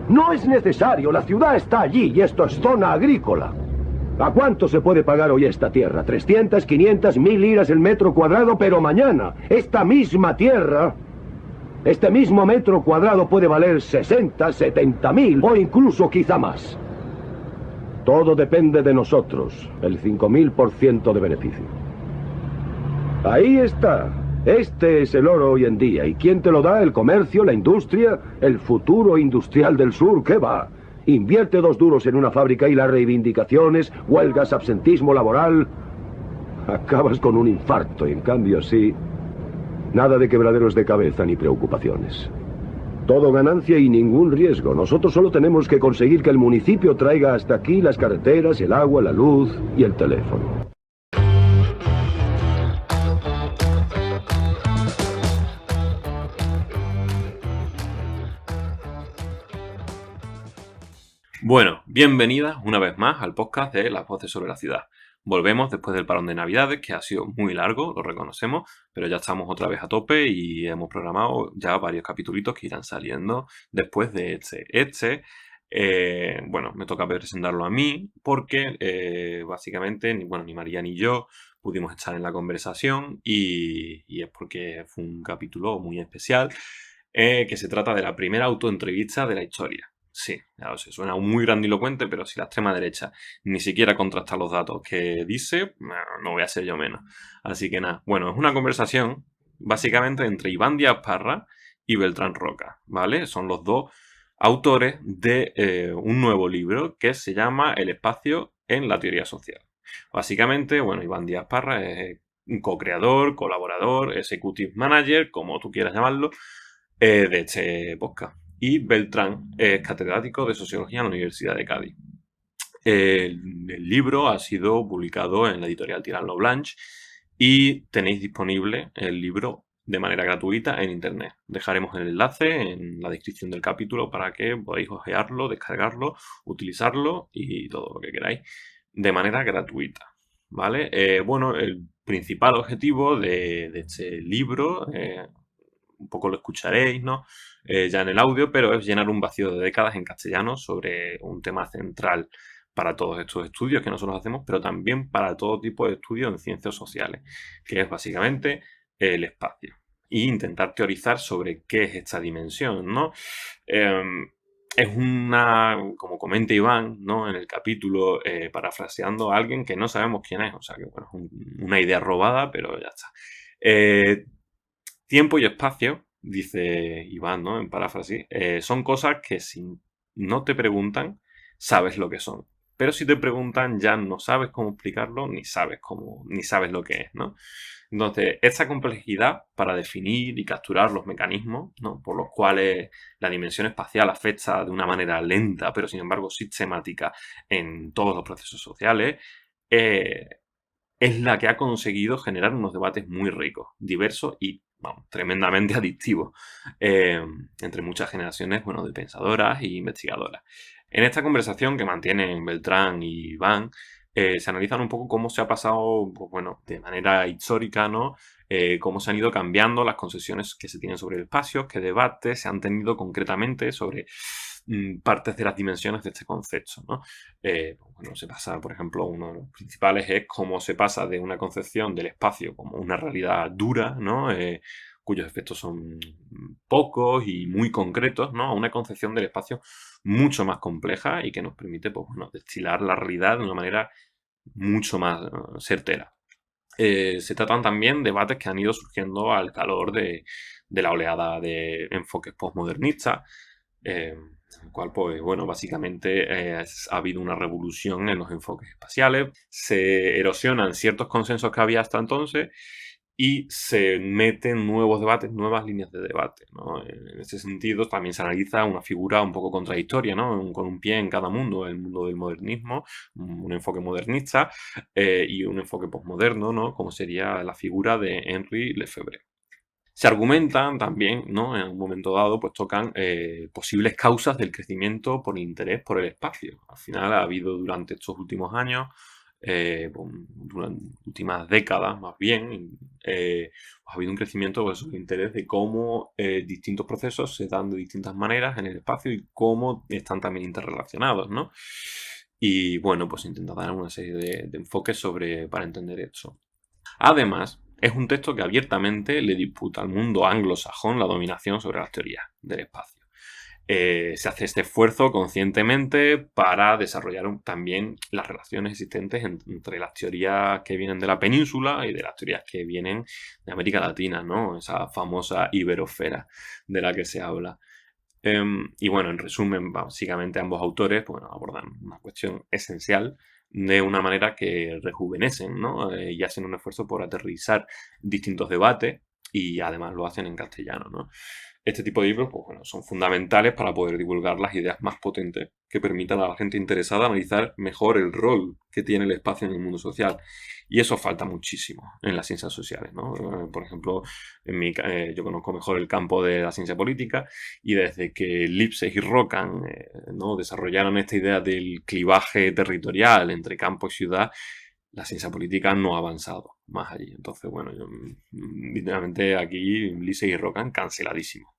No es necesario, la ciudad está allí y esto es zona agrícola. ¿A cuánto se puede pagar hoy esta tierra? 300, 500, 1000 liras el metro cuadrado, pero mañana, esta misma tierra, este mismo metro cuadrado puede valer 60, 70 mil o incluso quizá más. Todo depende de nosotros, el 5000% de beneficio. Ahí está. Este es el oro hoy en día. ¿Y quién te lo da? ¿El comercio? ¿La industria? ¿El futuro industrial del sur? ¿Qué va? Invierte 2 duros en una fábrica y las reivindicaciones, huelgas, absentismo laboral. Acabas con un infarto y en cambio sí, nada de quebraderos de cabeza ni preocupaciones. Todo ganancia y ningún riesgo. Nosotros solo tenemos que conseguir que el municipio traiga hasta aquí las carreteras, el agua, la luz y el teléfono. Bueno, bienvenidas una vez más al podcast de Las Voces sobre la Ciudad. Volvemos después del parón de Navidades, que ha sido muy largo, lo reconocemos, pero ya estamos otra vez a tope y hemos programado ya varios capítulos que irán saliendo después de este. Bueno, me toca presentarlo a mí porque básicamente ni María ni yo pudimos estar en la conversación y es porque fue un capítulo muy especial que se trata de la primera autoentrevista de la historia. Sí, ya lo sé, suena muy grandilocuente, pero si la extrema derecha ni siquiera contrasta los datos que dice, no voy a ser yo menos. Así que nada, bueno, es una conversación básicamente entre Iván Díaz Parra y Beltrán Roca, ¿vale? Son los dos autores de un nuevo libro que se llama El espacio en la teoría social. Básicamente, bueno, Iván Díaz Parra es un co-creador, colaborador, executive manager, como tú quieras llamarlo, de este podcast. Y Beltrán es catedrático de Sociología en la Universidad de Cádiz. El libro ha sido publicado en la editorial Tirant-lo Blanche y tenéis disponible el libro de manera gratuita en internet. Dejaremos el enlace en la descripción del capítulo para que podáis ojearlo, descargarlo, utilizarlo y todo lo que queráis de manera gratuita, ¿vale? Bueno, el principal objetivo de este libro, un poco lo escucharéis, ¿no? Ya en el audio, pero es llenar un vacío de décadas en castellano sobre un tema central para todos estos estudios que nosotros hacemos, pero también para todo tipo de estudios en ciencias sociales, que es básicamente el espacio. E intentar teorizar sobre qué es esta dimensión, ¿no? Es como comenta Iván, ¿no? En el capítulo, parafraseando a alguien que no sabemos quién es, o sea que bueno, es una idea robada, pero ya está. Tiempo y espacio, dice Iván, ¿no? En paráfrasis, son cosas que si no te preguntan, sabes lo que son. Pero si te preguntan, ya no sabes cómo explicarlo, ni sabes lo que es, ¿no? Entonces, esta complejidad para definir y capturar los mecanismos, ¿no? Por los cuales la dimensión espacial afecta de una manera lenta, pero sin embargo sistemática en todos los procesos sociales, es la que ha conseguido generar unos debates muy ricos, diversos y tremendamente adictivos entre muchas generaciones, bueno, de pensadoras e investigadoras. En esta conversación que mantienen Beltrán y Iván, se analizan un poco cómo se ha pasado, pues, bueno, de manera histórica, ¿no? Cómo se han ido cambiando las concepciones que se tienen sobre el espacio, qué debates se han tenido concretamente sobre partes de las dimensiones de este concepto, ¿no? Bueno, se pasa, por ejemplo, uno de los principales es cómo se pasa de una concepción del espacio como una realidad dura, ¿no? Cuyos efectos son pocos y muy concretos, ¿no? A una concepción del espacio mucho más compleja y que nos permite, pues, bueno, destilar la realidad de una manera mucho más certera. Se tratan también debates que han ido surgiendo al calor de la oleada de enfoques postmodernistas, en el cual, pues, bueno, básicamente ha habido una revolución en los enfoques espaciales, se erosionan ciertos consensos que había hasta entonces y se meten nuevos debates, nuevas líneas de debate, ¿no? En ese sentido también se analiza una figura un poco contradictoria, ¿no? Con un pie en cada mundo, el mundo del modernismo, un enfoque modernista y un enfoque postmoderno, ¿no? Como sería la figura de Henri Lefebvre. Se argumentan también, ¿no? En un momento dado, pues tocan posibles causas del crecimiento por el interés por el espacio. Al final ha habido durante estos últimos años durante últimas décadas más bien, ha habido un crecimiento pues, de interés de cómo distintos procesos se dan de distintas maneras en el espacio y cómo están también interrelacionados, ¿no? Y bueno, pues intenta dar una serie de enfoques para entender esto. Además, es un texto que abiertamente le disputa al mundo anglosajón la dominación sobre las teorías del espacio. Se hace este esfuerzo conscientemente para desarrollar también las relaciones existentes entre las teorías que vienen de la península y de las teorías que vienen de América Latina, ¿no? Esa famosa iberosfera de la que se habla. Y bueno, en resumen, básicamente ambos autores abordan una cuestión esencial de una manera que rejuvenecen, ¿no? Y hacen un esfuerzo por aterrizar distintos debates y además lo hacen en castellano, ¿no? Este tipo de libros, pues bueno, son fundamentales para poder divulgar las ideas más potentes que permitan a la gente interesada analizar mejor el rol que tiene el espacio en el mundo social. Y eso falta muchísimo en las ciencias sociales, ¿no? Por ejemplo, yo conozco mejor el campo de la ciencia política y desde que Lipset y Rockham ¿no? desarrollaron esta idea del clivaje territorial entre campo y ciudad, la ciencia política no ha avanzado más allí. Entonces, bueno, literalmente aquí Lipset y Rockham canceladísimo.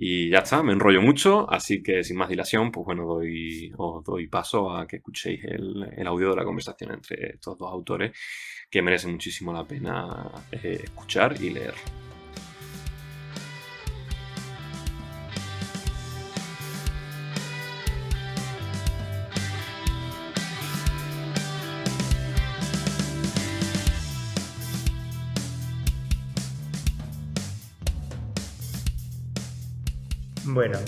Y ya está, me enrollo mucho, así que sin más dilación, pues bueno, os doy paso a que escuchéis el audio de la conversación entre estos dos autores, que merece muchísimo la pena escuchar y leer. Bueno,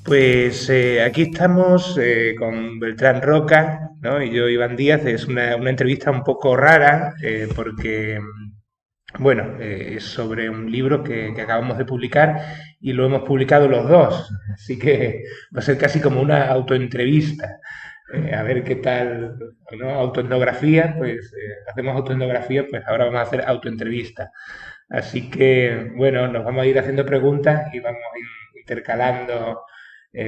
pues aquí estamos con Beltrán Roca, ¿no? Y yo, Iván Díaz. Es una entrevista un poco rara porque, bueno, es sobre un libro que acabamos de publicar y lo hemos publicado los dos. Así que va a ser casi como una autoentrevista. A ver qué tal, ¿no? Autoetnografía, pues hacemos autoetnografía, pues ahora vamos a hacer autoentrevista. Así que, bueno, nos vamos a ir haciendo preguntas y vamos a ir intercalando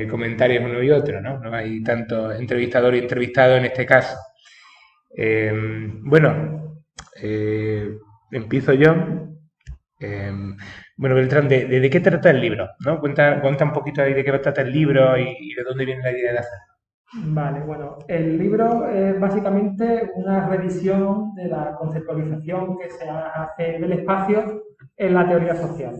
comentarios uno y otro, ¿no? No hay tanto entrevistador y entrevistado en este caso. Eh, bueno, empiezo yo. Eh, bueno, Beltrán, ¿de qué trata el libro? ¿No? Cuenta un poquito ahí de qué trata el libro y de dónde viene la idea de hacerlo. Vale, bueno, el libro es básicamente una revisión de la conceptualización que se hace del espacio en la teoría social.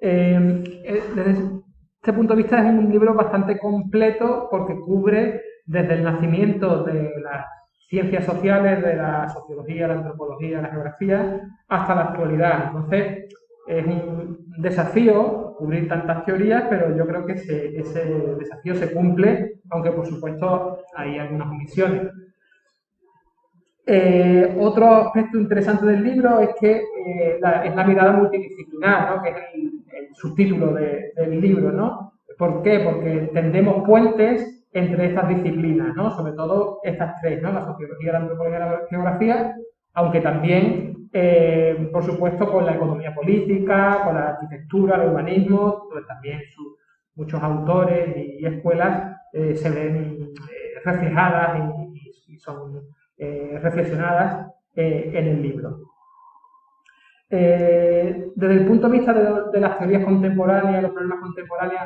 Desde este punto de vista es un libro bastante completo porque cubre desde el nacimiento de las ciencias sociales, de la sociología, la antropología, la geografía, hasta la actualidad. Entonces, es un desafío cubrir tantas teorías, pero yo creo que ese desafío se cumple, aunque por supuesto hay algunas omisiones. Otro aspecto interesante del libro es que es la mirada multidisciplinar, ¿no? Que es el subtítulo del libro, ¿no? ¿Por qué? Porque tendemos puentes entre estas disciplinas, ¿no? Sobre todo estas tres, ¿no? La sociología, la antropología y la geografía, aunque también, por supuesto, con la economía política, con la arquitectura, el urbanismo, pues también muchos autores y escuelas se ven reflejadas y son reflexionadas en el libro. Desde el punto de vista de las teorías contemporáneas, los problemas contemporáneos,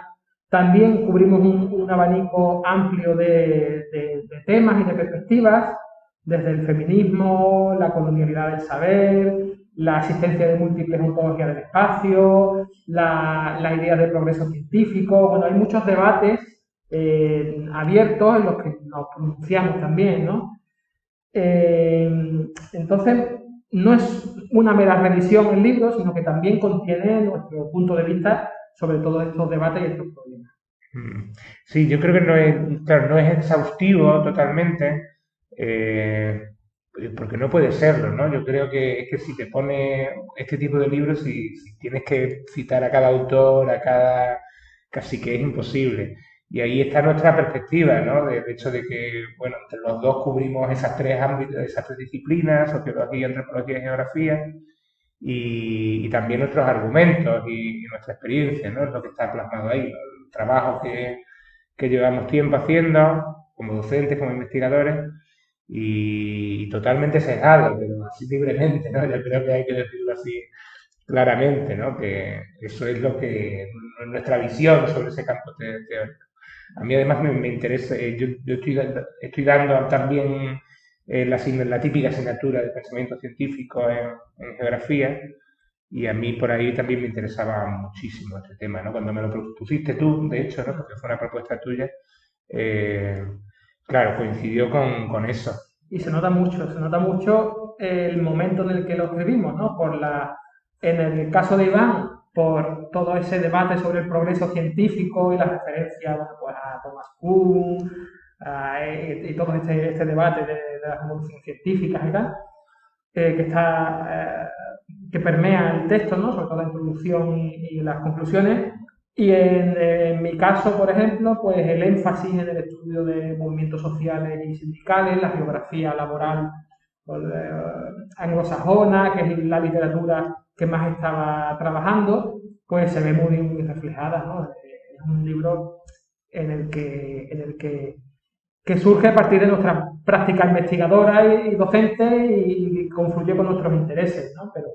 también cubrimos un abanico amplio de temas y de perspectivas, desde el feminismo, la colonialidad del saber, la existencia de múltiples ontologías del espacio, la idea de progreso científico. Bueno, hay muchos debates abiertos en los que nos pronunciamos también, ¿no? Entonces, no es una mera revisión el libro, sino que también contiene nuestro punto de vista sobre todos estos debates y estos problemas. Sí, yo creo que no es, claro, no es exhaustivo totalmente, porque no puede serlo, ¿no? Yo creo que es que si te pone este tipo de libros, si tienes que citar a cada autor, casi que es imposible. Y ahí está nuestra perspectiva, ¿no? De hecho de que, bueno, entre los dos cubrimos esas tres ámbitos, esas tres disciplinas, sociología, antropología y geografía, y también nuestros argumentos y nuestra experiencia, ¿no? Es lo que está plasmado ahí, el trabajo que llevamos tiempo haciendo, como docentes, como investigadores, y totalmente sesgado, pero así libremente, ¿no? Yo creo que hay que decirlo así claramente, ¿no? Que eso es lo que nuestra visión sobre ese campo teórico. A mí además me interesa, yo estoy dando también la típica asignatura de pensamiento científico en geografía, y a mí por ahí también me interesaba muchísimo este tema, ¿no? Cuando me lo propusiste tú, de hecho, ¿no? Porque fue una propuesta tuya, eh, claro, coincidió con eso. Y se nota mucho el momento en el que lo escribimos, ¿no? En el caso de Iván, por todo ese debate sobre el progreso científico y la referencia, bueno, pues a Thomas Kuhn, y todo este debate de las evoluciones científicas y tal, que permea el texto, ¿no? Sobre todo la introducción y las conclusiones. Y en mi caso, por ejemplo, pues el énfasis en el estudio de movimientos sociales y sindicales, la geografía laboral anglosajona, que es la literatura que más estaba trabajando, pues se ve muy reflejada, ¿no? Es un libro en el que surge a partir de nuestra práctica investigadora y docente y confluye con nuestros intereses, ¿no? Pero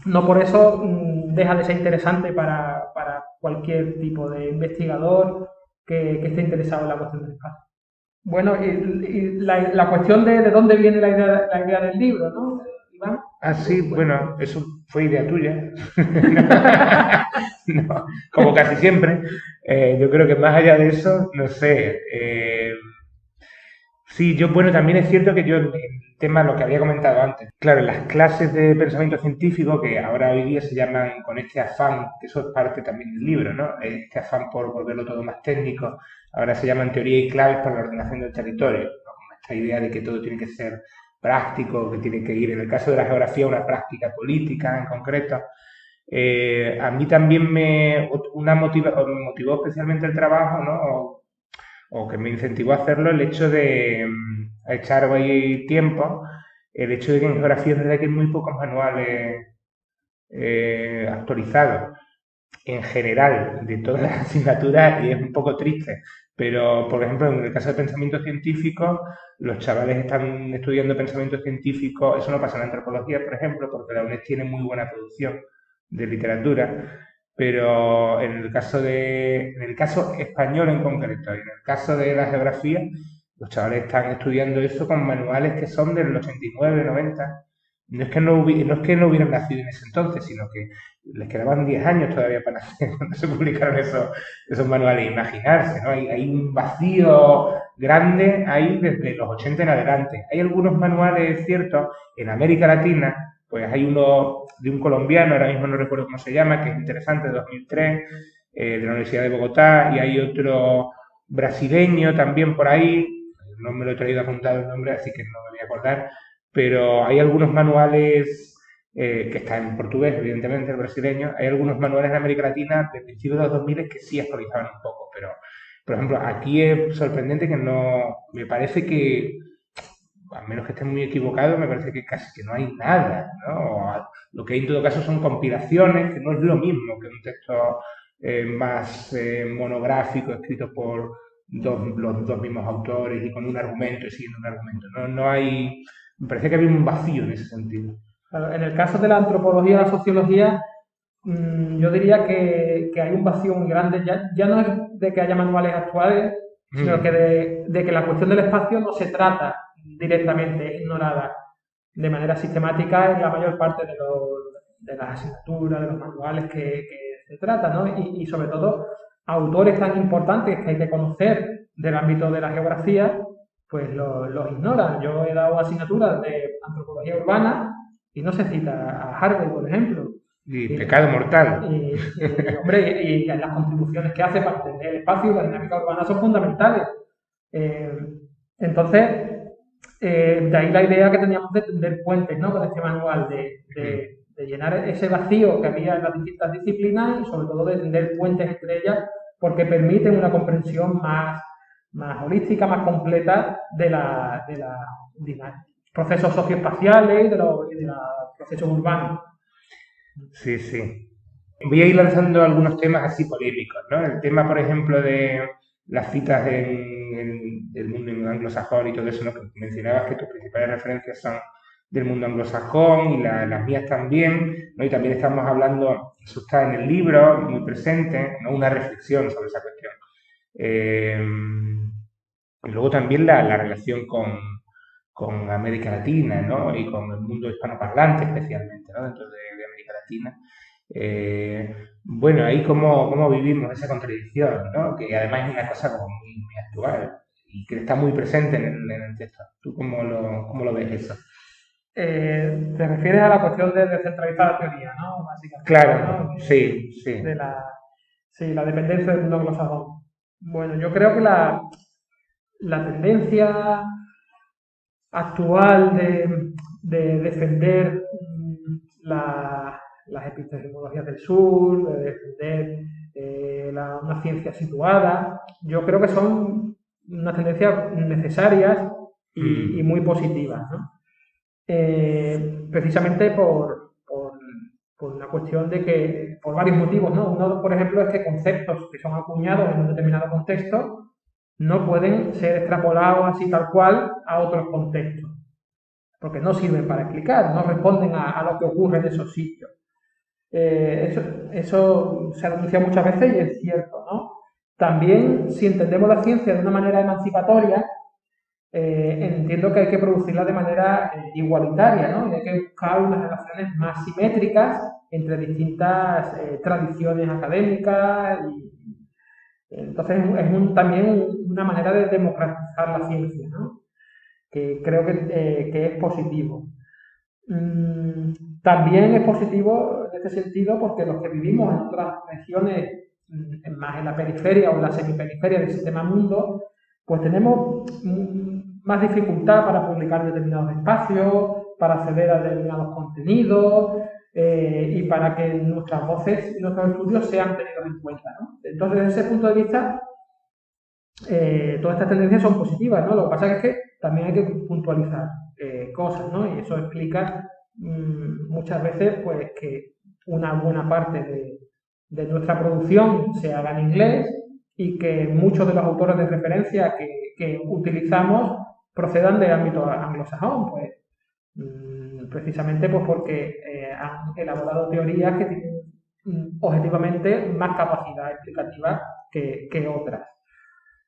no por eso deja de ser interesante para cualquier tipo de investigador que esté interesado en la cuestión del espacio. Bueno, y la cuestión de dónde viene la idea del libro, ¿no, Iván? Ah, sí, bueno, eso fue idea tuya. No, como casi siempre. Yo creo que más allá de eso, no sé. Sí, bueno, también es cierto que yo, el tema, lo que había comentado antes, claro, en las clases de pensamiento científico, que ahora hoy día se llaman con este afán, que eso es parte también del libro, ¿no? Este afán por volverlo todo más técnico, ahora se llaman teoría y claves para la ordenación del territorio, ¿no? Como esta idea de que todo tiene que ser práctico, que tiene que ir, en el caso de la geografía, una práctica política en concreto. A mí también me motivó especialmente el trabajo, ¿no? O que me incentivó a hacerlo el hecho de echar ahí tiempo, el hecho de que en geografía es verdad que hay muy pocos manuales actualizados en general de todas las asignaturas, y es un poco triste. Pero, por ejemplo, en el caso de pensamiento científico, los chavales están estudiando pensamiento científico, eso no pasa en antropología, por ejemplo, porque la UNED tiene muy buena producción de literatura, pero en el caso español en concreto, y en el caso de la geografía, los chavales están estudiando eso con manuales que son del 89, 90. No es que no hubieran nacido en ese entonces, sino que les quedaban 10 años todavía para nacer cuando se publicaron esos manuales. Imaginarse, ¿no? Hay un vacío grande ahí desde los 80 en adelante. Hay algunos manuales ciertos en América Latina, pues hay uno de un colombiano, ahora mismo no recuerdo cómo se llama, que es interesante, de 2003, de la Universidad de Bogotá, y hay otro brasileño también por ahí, no me lo he traído apuntado el nombre, así que no me voy a acordar, pero hay algunos manuales, que están en portugués, evidentemente, el brasileño, hay algunos manuales en América Latina de principios de los 2000 que sí actualizaban un poco, pero, por ejemplo, aquí es sorprendente que no, me parece que, a menos que esté muy equivocado, me parece que casi que no hay nada, ¿no? Lo que hay en todo caso son compilaciones, que no es lo mismo que un texto más monográfico, escrito por los dos mismos autores y con un argumento y siguiendo un argumento. No hay, me parece que había un vacío en ese sentido. Claro, en el caso de la antropología y la sociología, yo diría que hay un vacío muy grande. Ya no es de que haya manuales actuales, sino que de que la cuestión del espacio no se trata directamente, es ignorada de manera sistemática en la mayor parte de las asignaturas, de los manuales que se trata, ¿no? Y sobre todo, autores tan importantes que hay que conocer del ámbito de la geografía, pues los ignoran. Yo he dado asignaturas de antropología urbana y no se cita a Harvey, por ejemplo. Y pecado mortal. Hombre, y las contribuciones que hace para entender el espacio y la dinámica urbana son fundamentales. Entonces, de ahí la idea que teníamos de tender puentes, ¿no? Con este manual, de llenar ese vacío que había en las distintas disciplinas y sobre todo de tender puentes entre ellas porque permiten una comprensión más holística, más completa de los procesos socioespaciales y de los procesos urbanos. Sí, sí. Voy a ir lanzando algunos temas así polémicos, ¿no? El tema, por ejemplo, de las citas en el mundo anglosajón y todo eso, ¿no? Que mencionabas que tus principales referencias son del mundo anglosajón y las mías también, ¿no? Y también estamos hablando, eso está en el libro, muy presente, ¿no? Una reflexión sobre esa cuestión. Y luego también la relación con América Latina, ¿no? Y con el mundo hispanoparlante especialmente, ¿no? Dentro de América Latina. Bueno, ahí cómo vivimos esa contradicción, ¿no? Que además es una cosa como muy actual y que está muy presente en el texto. ¿Tú cómo lo ves eso? Te refieres a la cuestión de descentralizar la teoría, ¿no? Básicamente, Claro, ¿no? sí. De la dependencia del mundo anglosajón. Bueno, yo creo que la tendencia actual de defender las epistemologías del sur, de defender una ciencia situada, yo creo que son unas tendencias necesarias y muy positivas, ¿no? Precisamente por una cuestión de que, por varios motivos, ¿no? Uno, por ejemplo, es que conceptos que son acuñados en un determinado contexto no pueden ser extrapolados así tal cual a otros contextos, porque no sirven para explicar, no responden a lo que ocurre en esos sitios. Eso se ha denunciado muchas veces y es cierto, ¿no? También, si entendemos la ciencia de una manera emancipatoria, entiendo que hay que producirla de manera igualitaria, ¿no? Y hay que buscar unas relaciones más simétricas entre distintas tradiciones académicas y entonces es también una manera de democratizar la ciencia, ¿no? Que creo que es positivo. También es positivo en este sentido porque los que vivimos en otras regiones, más en la periferia o en la semiperiferia del sistema mundo, pues tenemos más dificultad para publicar determinados espacios, para acceder a determinados contenidos y para que nuestras voces y nuestros estudios sean tenidos en cuenta, ¿no? Entonces, desde ese punto de vista, todas estas tendencias son positivas, ¿no? Lo que pasa es que también hay que puntualizar cosas, ¿no? Y eso explica muchas veces pues que una buena parte de nuestra producción se haga en inglés y que muchos de los autores de referencia que utilizamos procedan del ámbito anglosajón, pues precisamente pues porque han elaborado teorías que tienen objetivamente más capacidad explicativa que otras.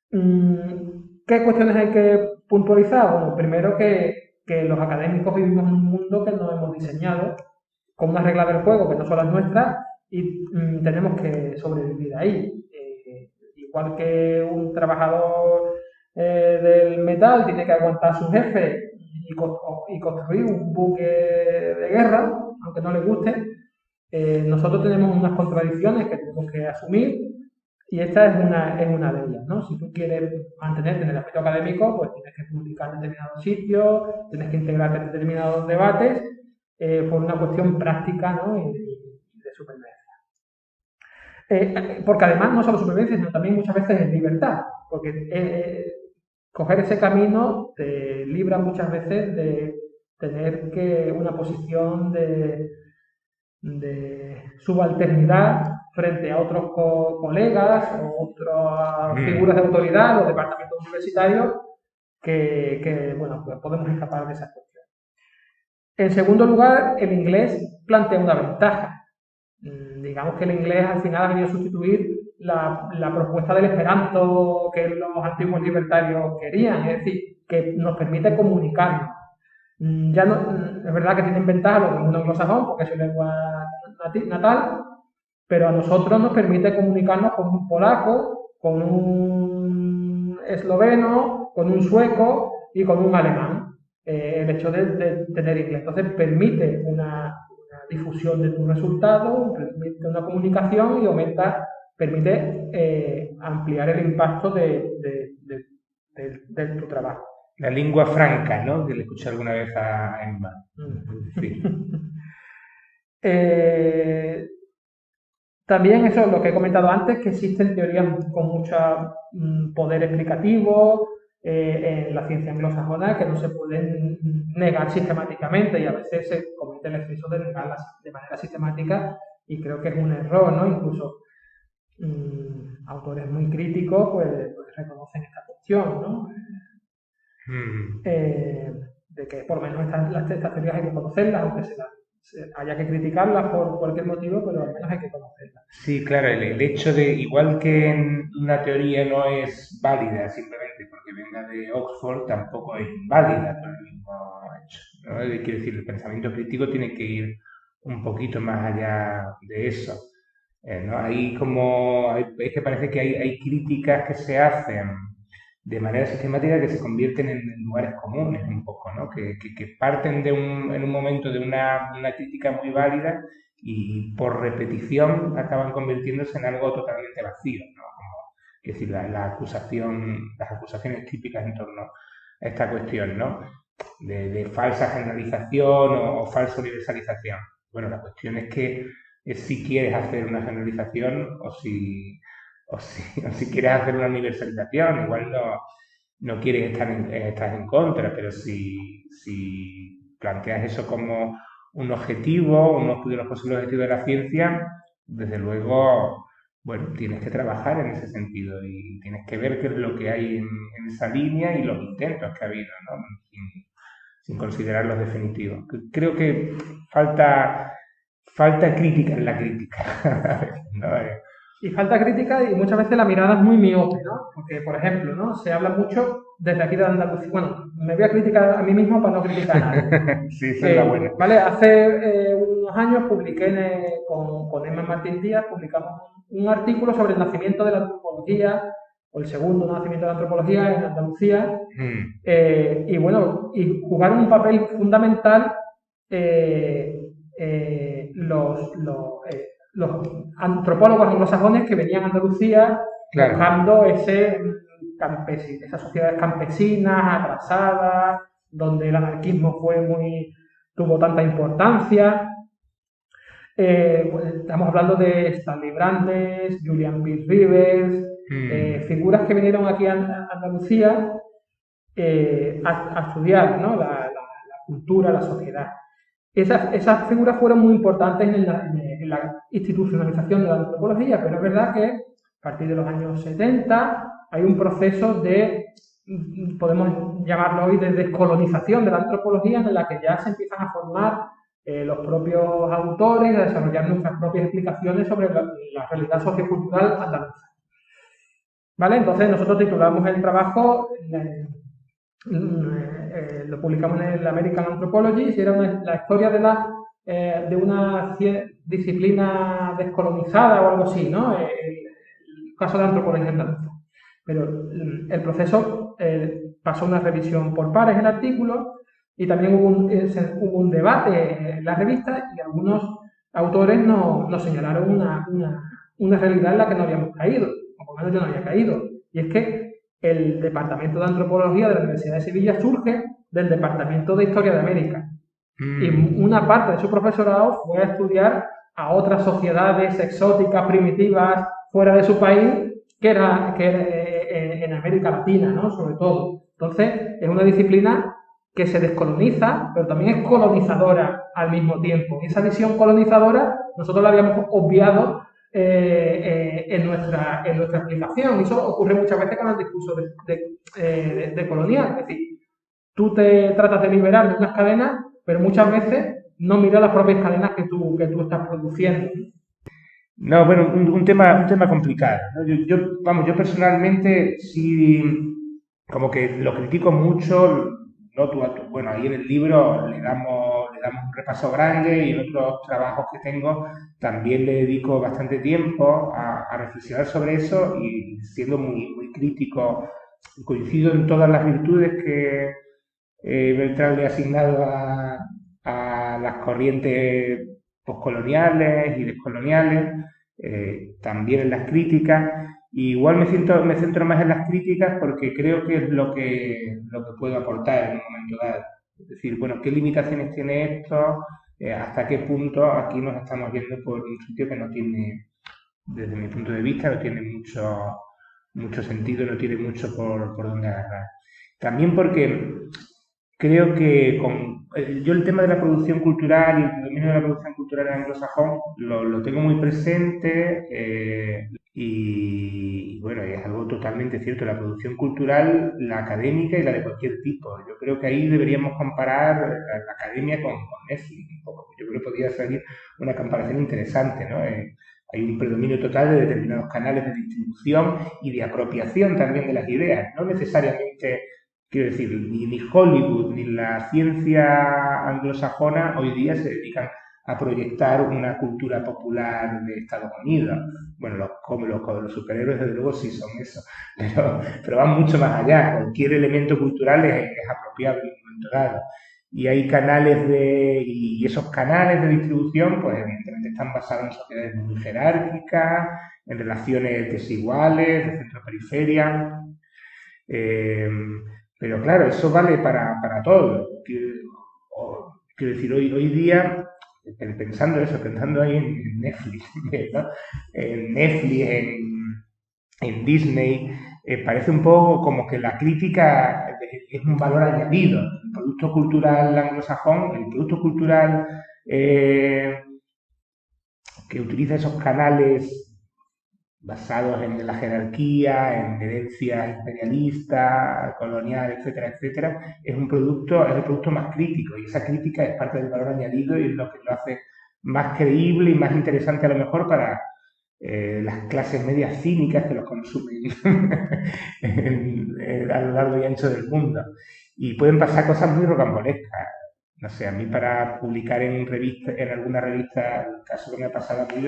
¿Qué cuestiones hay que puntualizar? Bueno, primero que los académicos vivimos en un mundo que nos hemos diseñado con unas reglas del juego que no son las nuestras y tenemos que sobrevivir ahí. Igual que un trabajador del metal tiene que aguantar a su jefe y construir un buque de guerra, aunque no le guste, nosotros tenemos unas contradicciones que tenemos que asumir y esta es una de ellas, ¿no? Si tú quieres mantenerte en el ámbito académico, pues tienes que publicar en determinados sitios, tienes que integrarte en determinados debates por una cuestión práctica, ¿no? Y de supervivencia. Porque además no solo supervivencia, sino también muchas veces es libertad, porque coger ese camino te libra muchas veces de tener una posición de subalternidad frente a otros colegas o otras figuras de autoridad, los departamentos universitarios, que bueno, pues podemos escapar de esas cuestiones. En segundo lugar, el inglés plantea una ventaja. Digamos que el inglés al final ha venido a sustituir la propuesta del esperanto que los antiguos libertarios querían, es decir, que nos permite comunicarnos. Ya no, es verdad que tienen ventaja los del mundo anglosajón, porque es su lengua natal, pero a nosotros nos permite comunicarnos con un polaco, con un esloveno, con un sueco y con un alemán. El hecho de tener inglés. Entonces permite una difusión de tus resultados, permite una comunicación y permite ampliar el impacto de tu trabajo. La lengua franca, ¿no? Que le escuché alguna vez a Emma. Sí. También eso es lo que he comentado antes, que existen teorías con mucho poder explicativo en la ciencia anglosajona que no se pueden negar sistemáticamente y a veces se comete el exceso de negarlas de manera sistemática y creo que es un error, ¿no? Incluso autores muy críticos pues cuestión, ¿no? Mm. De que por lo menos estas teorías hay que conocerlas, aunque haya que criticarlas por cualquier motivo, pero al menos hay que conocerlas. Sí, claro, el hecho de, igual que una teoría no es válida simplemente porque venga de Oxford, tampoco es válida por el mismo hecho, ¿no? Quiero decir, el pensamiento crítico tiene que ir un poquito más allá de eso, ¿no? Es que parece que hay críticas que se hacen de manera sistemática que se convierten en lugares comunes un poco, ¿no? Que parten en un momento de una crítica muy válida y por repetición acaban convirtiéndose en algo totalmente vacío, ¿no? Es decir, las acusaciones típicas en torno a esta cuestión, ¿no? De falsa generalización o falsa universalización. Bueno, la cuestión es que es si quieres hacer una generalización o si quieres hacer una universalización. Igual no quieres estar en contra, pero si planteas eso como un objetivo, uno de los posibles objetivos de la ciencia, desde luego, bueno, tienes que trabajar en ese sentido y tienes que ver qué es lo que hay en esa línea y los intentos que ha habido, ¿no? Sin considerarlos definitivos. Creo que falta crítica en la crítica. ¿No? Y falta crítica y muchas veces la mirada es muy miope, ¿no? Porque, por ejemplo, ¿no? Se habla mucho desde aquí de Andalucía. Bueno, me voy a criticar a mí mismo para no criticar a nadie. Sí, esa es la buena. ¿Vale? Hace unos años publiqué con Emma Martín Díaz, publicamos un artículo sobre el nacimiento de la antropología, o el segundo nacimiento de la antropología en Andalucía. Y bueno, y jugaron un papel fundamental los antropólogos anglosajones que venían a Andalucía, claro, buscando esas sociedades campesinas, atrasadas, donde el anarquismo tuvo tanta importancia. Estamos hablando de Stanley Brandes, Julian Pearce Rivers, figuras que vinieron aquí a Andalucía a estudiar, ¿no? la cultura, la sociedad. Esas figuras fueron muy importantes en la institucionalización de la antropología, pero es verdad que a partir de los años 70 hay un proceso podemos llamarlo hoy, de descolonización de la antropología, en la que ya se empiezan a formar los propios autores, a desarrollar nuestras propias explicaciones sobre la realidad sociocultural andaluza. ¿Vale? Entonces nosotros titulamos el trabajo, lo publicamos en el American Anthropology, y era la historia de una disciplina descolonizada o algo así, ¿no? El caso de la antropología andaluza. Pero el proceso pasó una revisión por pares el artículo y también hubo un debate en la revista y algunos autores nos señalaron una realidad en la que no habíamos caído, o por lo menos yo no había caído, y es que el Departamento de Antropología de la Universidad de Sevilla surge del Departamento de Historia de América. Y una parte de su profesorado fue a estudiar a otras sociedades exóticas, primitivas, fuera de su país, que era en América Latina, ¿no? Sobre todo. Entonces, es una disciplina que se descoloniza, pero también es colonizadora al mismo tiempo. Y esa visión colonizadora nosotros la habíamos obviado en nuestra explicación. Y eso ocurre muchas veces con el discurso de colonial. Es decir, tú te tratas de liberar de unas cadenas, pero muchas veces no miras las propias cadenas que tú estás produciendo. No, bueno, un tema complicado, ¿no? Yo personalmente sí, como que lo critico mucho, bueno, ahí en el libro le damos un repaso grande y en otros trabajos que tengo también le dedico bastante tiempo a reflexionar sobre eso y siendo muy, muy crítico, coincido en todas las virtudes que Beltrán le ha asignado a las corrientes postcoloniales y descoloniales, también en las críticas. Y igual me centro más en las críticas porque creo que es lo que puedo aportar en un momento dado. Es decir, bueno, ¿qué limitaciones tiene esto? ¿Hasta qué punto aquí nos estamos yendo por un sitio que no tiene, desde mi punto de vista, no tiene mucho sentido, no tiene mucho por dónde agarrar? También porque creo que yo el tema de la producción cultural y el predominio de la producción cultural en anglosajón lo tengo muy presente y bueno, es algo totalmente cierto. La producción cultural, la académica y la de cualquier tipo. Yo creo que ahí deberíamos comparar la academia con Netflix un poco. Yo creo que podría salir una comparación interesante, ¿no? Hay un predominio total de determinados canales de distribución y de apropiación también de las ideas. No necesariamente, quiero decir, ni Hollywood ni la ciencia anglosajona hoy día se dedican a proyectar una cultura popular de Estados Unidos. Bueno, como los superhéroes, desde luego, sí son eso, pero van mucho más allá. Cualquier elemento cultural es apropiado en un momento dado. Y hay y esos canales de distribución, pues evidentemente están basados en sociedades muy jerárquicas, en relaciones desiguales, de centro-periferia. Eh, pero claro, eso vale para todo. Quiero decir, hoy día, pensando ahí en Netflix, ¿no? En Netflix, en Disney, parece un poco como que la crítica es un valor añadido. El producto cultural anglosajón, el producto cultural que utiliza esos canales basados en la jerarquía, en herencias imperialistas, colonial, etcétera, etcétera, es el producto más crítico y esa crítica es parte del valor añadido y es lo que lo hace más creíble y más interesante a lo mejor para las clases medias cínicas que los consumen a lo largo y ancho del mundo. Y pueden pasar cosas muy rocambolescas. No sé, a mí para publicar en alguna revista, el caso que me ha pasado a mí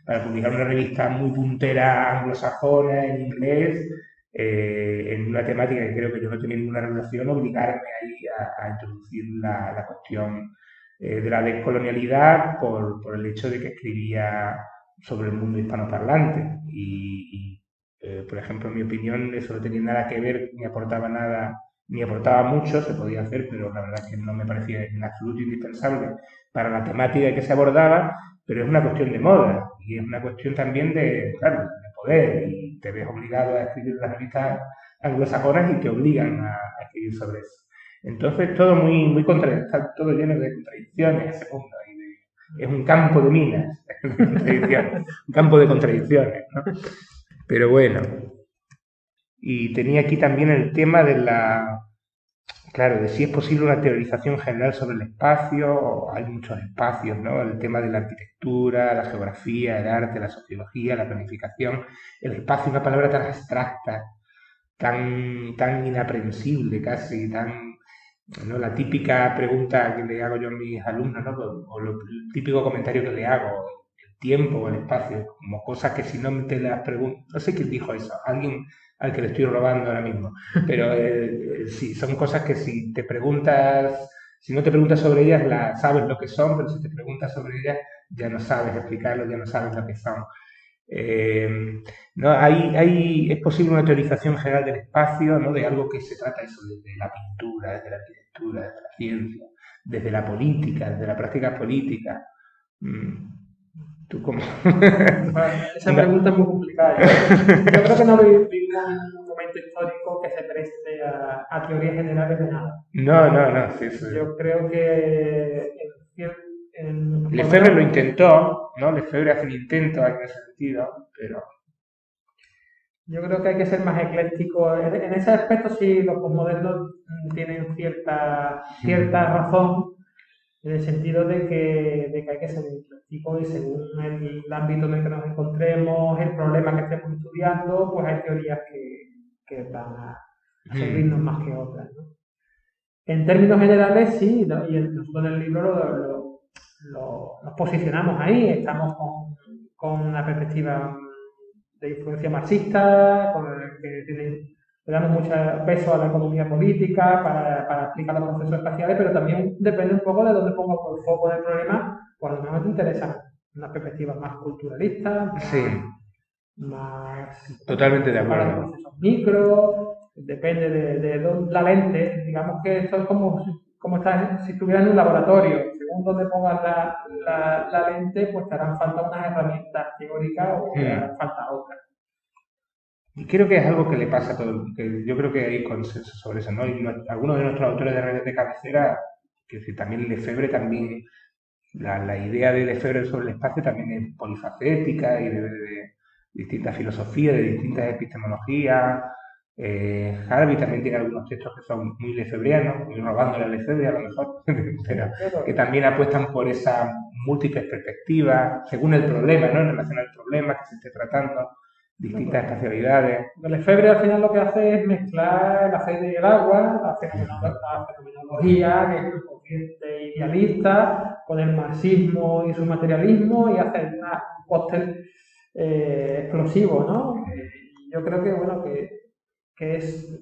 para publicar una revista muy puntera anglosajona en inglés, en una temática que creo que yo no tenía ninguna relación, obligarme ahí a introducir la cuestión de la descolonialidad por el hecho de que escribía sobre el mundo hispanoparlante. Por ejemplo, en mi opinión, eso no tenía nada que ver, ni aportaba nada, ni aportaba mucho, se podía hacer, pero la verdad es que no me parecía en absoluto indispensable para la temática que se abordaba, pero es una cuestión de moda y es una cuestión también claro, de poder y te ves obligado a escribir las revistas anglosajonas y te obligan a escribir sobre eso. Entonces todo está todo lleno de contradicciones ese mundo es un campo de minas, un campo de contradicciones, ¿no? Pero bueno, y tenía aquí también el tema claro, de si es posible una teorización general sobre el espacio, hay muchos espacios, ¿no? El tema de la arquitectura, la geografía, el arte, la sociología, la planificación. El espacio es una palabra tan abstracta, tan inaprensible casi, ¿no? La típica pregunta que le hago yo a mis alumnos, ¿no? O el típico comentario que le hago, el tiempo o el espacio, como cosas que si no te las pregunto, no sé quién dijo eso, alguien al que le estoy robando ahora mismo, pero sí, son cosas que si no te preguntas sobre ellas, sabes lo que son, pero si te preguntas sobre ellas, ya no sabes explicarlo, ya no sabes lo que son. ¿No? Es posible una teorización general del espacio, ¿no? De algo que se trata eso desde la pintura, desde la arquitectura, desde la ciencia, desde la política, desde la práctica política. ¿Tú cómo? Bueno, esa pregunta es muy complicada. Yo creo que no vivimos en un momento histórico que se preste a teorías generales de nada. No, sí. Yo creo que Lefebvre lo intentó, ¿no? Lefebvre hace un intento en ese sentido, pero yo creo que hay que ser más ecléctico. En ese aspecto sí los posmodernos tienen cierta razón, en el sentido de que hay que ser ecléctico y según el ámbito en el que nos encontremos, el problema que estemos estudiando, pues hay teorías que van a servirnos más que otras, ¿no? En términos generales sí, ¿no? Y nosotros en el libro nos posicionamos ahí, estamos con una perspectiva de influencia marxista, le damos mucho peso a la economía política para explicar los procesos espaciales, pero también depende un poco de dónde pongo el foco del problema, pues a lo mejor te interesan unas perspectivas más culturalistas, más totalmente de acuerdo. para procesos micro, depende de la lente, digamos que esto es como si estuvieras en un laboratorio, según donde pongas la lente, pues te harán falta unas herramientas teóricas o te harán falta otras. Y creo que es algo que le pasa a todo, que yo creo que hay consenso sobre eso, ¿no? Y algunos de nuestros autores de redes de cabecera, que decir, también Lefebvre, también la idea de Lefebvre sobre el espacio también es polifacética y de distintas filosofías, de distintas epistemologías. Harvey también tiene algunos textos que son muy lefebvrianos, muy robándole a Lefebvre a lo mejor, pero que también apuestan por esa múltiples perspectivas, según el problema, ¿no? En relación al problema que se esté tratando, distintas espacialidades. Lefebvre al final lo que hace es mezclar el aceite y el agua, la fenomenología, que es un corriente idealista, con el marxismo y su materialismo, y hace un cóctel explosivo, ¿no? Yo creo que, bueno, que es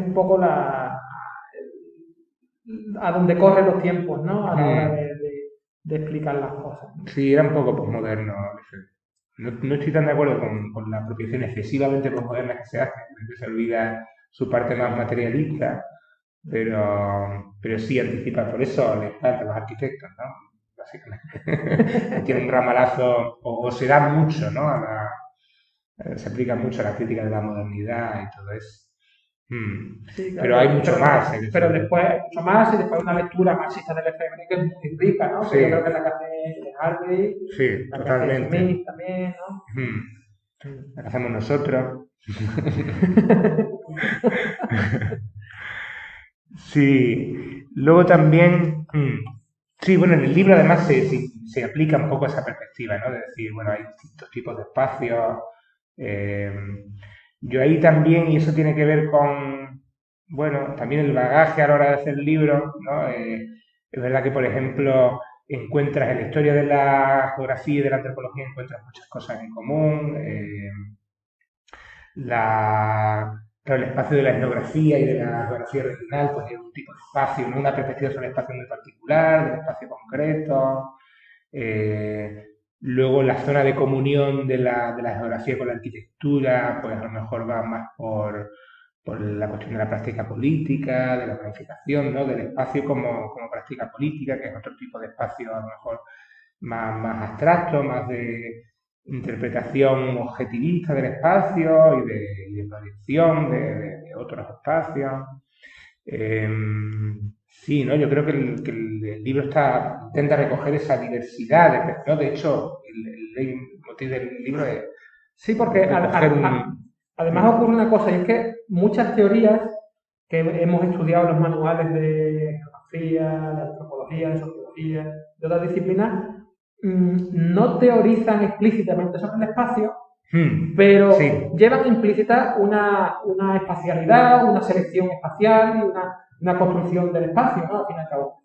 un poco a donde corren los tiempos, ¿no? A la hora de explicar las cosas. Sí, era un poco posmoderno. No estoy tan de acuerdo con la apropiación excesivamente posmoderna que se hace, que se olvida su parte más materialista, pero sí anticipa. Por eso les faltan los arquitectos, ¿no? Básicamente. Tiene un ramalazo, o se da mucho, ¿no? Se aplica mucho a la crítica de la modernidad y todo eso. Sí, claro, pero hay mucho más. Pero después hay mucho más, y después una lectura marxista del Lefebvre que es muy rica, ¿no? Sí. Que yo creo que la que hace Harvey, Sí, la totalmente. que hace Smith también, ¿no? La que hacemos nosotros. Sí, luego también, sí, bueno, en el libro además se aplica un poco esa perspectiva, ¿no? De decir, bueno, hay distintos tipos de espacios. Yo ahí también, y eso tiene que ver con, bueno, también el bagaje a la hora de hacer el libro, ¿no? Es verdad que, por ejemplo, encuentras en la historia de la geografía y de la antropología, encuentras muchas cosas en común. Claro, el espacio de la etnografía y de la geografía regional, pues es un tipo de espacio, ¿no? Una perspectiva sobre el espacio muy particular, del espacio concreto. Luego la zona de comunión de la geografía con la arquitectura, pues a lo mejor va más por la cuestión de la práctica política, de la planificación, ¿no? Del espacio como práctica política, que es otro tipo de espacio a lo mejor más abstracto, más de interpretación objetivista del espacio y de proyección de otros espacios. Sí, ¿no? Yo creo que el libro intenta recoger esa diversidad, ¿no? De hecho, el motivo del libro es... Sí, porque además ocurre una cosa, y es que muchas teorías que hemos estudiado en los manuales de geografía, de antropología, de sociología, de otras disciplinas, no teorizan explícitamente sobre el espacio, pero sí. llevan implícita una espacialidad, una selección espacial y una construcción del espacio, ¿no? Al fin y al cabo.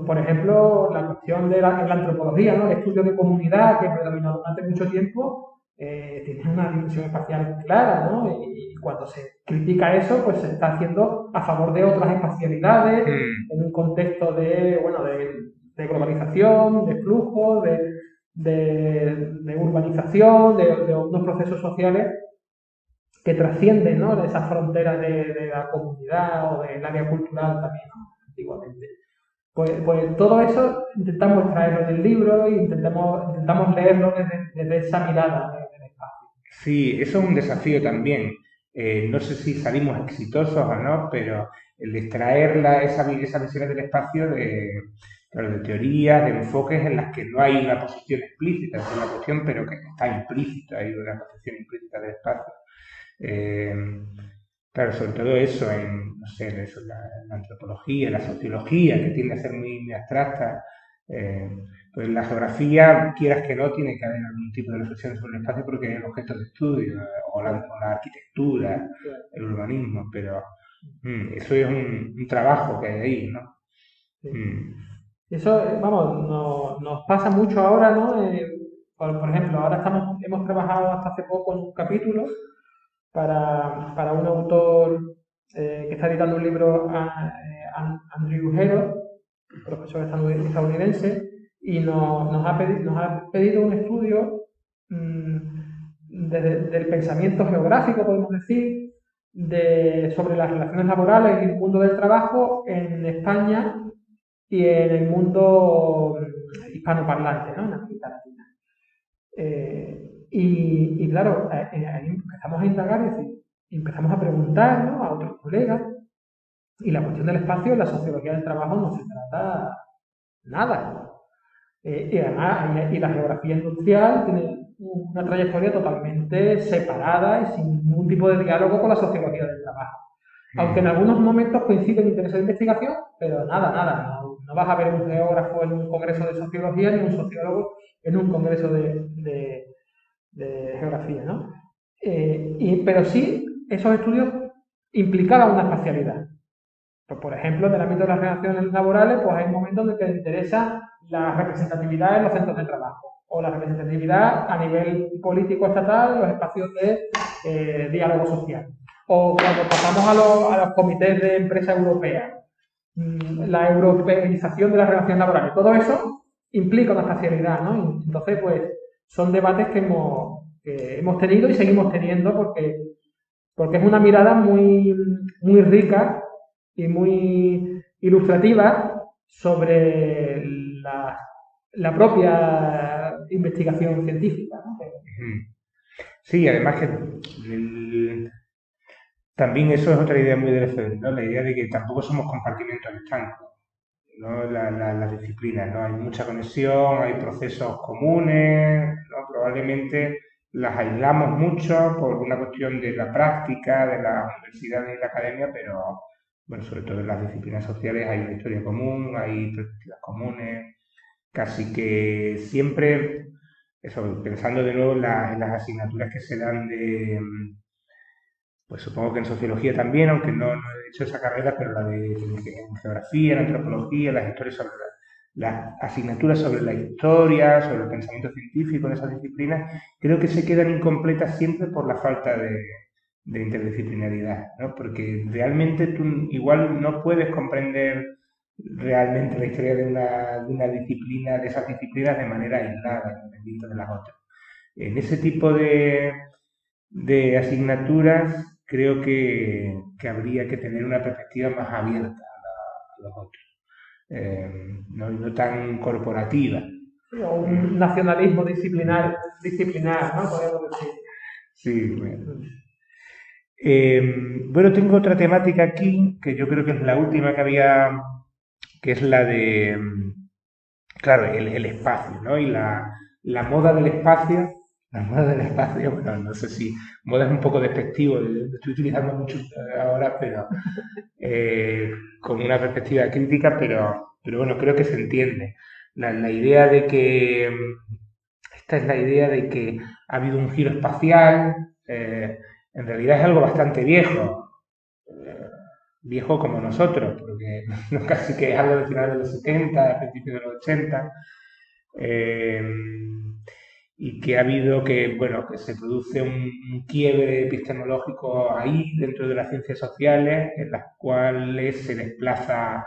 Por ejemplo, la cuestión de la antropología, ¿no? El estudio de comunidad que predominó durante mucho tiempo, tiene una dimensión espacial clara, ¿no? Y cuando se critica eso, pues se está haciendo a favor de otras espacialidades, en un contexto de globalización, de flujo, de urbanización, de unos procesos sociales que trascienden, ¿no? De esas fronteras de la comunidad o del área cultural también, ¿no? Antiguamente. Pues todo eso intentamos extraerlo del libro e intentamos leerlo desde esa mirada del espacio. Sí, eso es un desafío también. No sé si salimos exitosos o no, pero el extraer esa visión del espacio de teorías, de enfoques en las que no hay una posición explícita sobre la cuestión, pero que está implícita, hay una posición implícita del espacio. Claro, sobre todo eso en, no sé, eso, la antropología, la sociología, que tiende a ser muy abstracta. Pues en la geografía, quieras que no, tiene que haber algún tipo de reflexión sobre el espacio porque es el objeto de estudio, o la arquitectura, el urbanismo, pero eso es un trabajo que hay ahí, ¿no? Sí. Eso, vamos, nos pasa mucho ahora, ¿no? Por ejemplo, ahora hemos trabajado hasta hace poco en un capítulo para un autor que está editando un libro, Andrew Herod, profesor estadounidense, y nos ha pedido un estudio del pensamiento geográfico, podemos decir, sobre las relaciones laborales y el mundo del trabajo en España y en el mundo hispanoparlante, ¿no? En América Latina. Y claro, ahí empezamos a indagar, es decir, empezamos a preguntar, ¿no?, a otros colegas, y la cuestión del espacio en la sociología del trabajo no se trata nada. Y además, y la geografía industrial tiene una trayectoria totalmente separada y sin ningún tipo de diálogo con la sociología del trabajo. Aunque en algunos momentos coinciden intereses de investigación, pero nada. No vas a ver un geógrafo en un congreso de sociología ni un sociólogo en un congreso de geografía, ¿no? Pero sí, esos estudios implicaban una espacialidad. Pues, por ejemplo, en el ámbito de las relaciones laborales, pues hay momentos en los que te interesa la representatividad en los centros de trabajo o la representatividad a nivel político estatal en los espacios de diálogo social. O cuando pasamos a los comités de empresa europea, la europeización de las relaciones laborales, todo eso implica una espacialidad, ¿no? Entonces, pues, son debates que hemos tenido y seguimos teniendo porque es una mirada muy rica y muy ilustrativa sobre la propia investigación científica, ¿no? Sí, además que también eso es otra idea muy de Lefebvre, ¿no? La idea de que tampoco somos compartimentos estancos, ¿no? Las disciplinas, ¿no? Hay mucha conexión, hay procesos comunes, ¿no? Probablemente las aislamos mucho por una cuestión de la práctica, de las universidades y la academia, pero bueno, sobre todo en las disciplinas sociales hay una historia común, hay perspectivas comunes, casi que siempre, eso, pensando de nuevo en las asignaturas que se dan pues supongo que en sociología también, aunque no he hecho esa carrera, pero la en geografía, en antropología, las historias sobre las asignaturas sobre la historia, sobre el pensamiento científico en esas disciplinas, creo que se quedan incompletas siempre por la falta de interdisciplinaridad, ¿no? Porque realmente tú igual no puedes comprender realmente la historia de una disciplina, de esas disciplinas de manera aislada, independiente de las otras. En ese tipo de asignaturas creo que habría que tener una perspectiva más abierta a los otros, no tan corporativa. O un nacionalismo disciplinar, ¿no?, podemos decir. Sí, bueno. Bueno, tengo otra temática aquí, que yo creo que es la última que había, que es la de, claro, el espacio, ¿no? Y la moda del espacio. La moda del espacio, bueno, no sé si moda es un poco despectivo, lo estoy utilizando mucho ahora, pero con una perspectiva crítica, pero bueno, creo que se entiende. La idea de que, esta es la idea de que ha habido un giro espacial, en realidad es algo bastante viejo, viejo como nosotros, porque casi que es algo de finales de los 70, a principios de los 80, y que ha habido bueno, que se produce un quiebre epistemológico ahí dentro de las ciencias sociales, en las cuales se desplaza,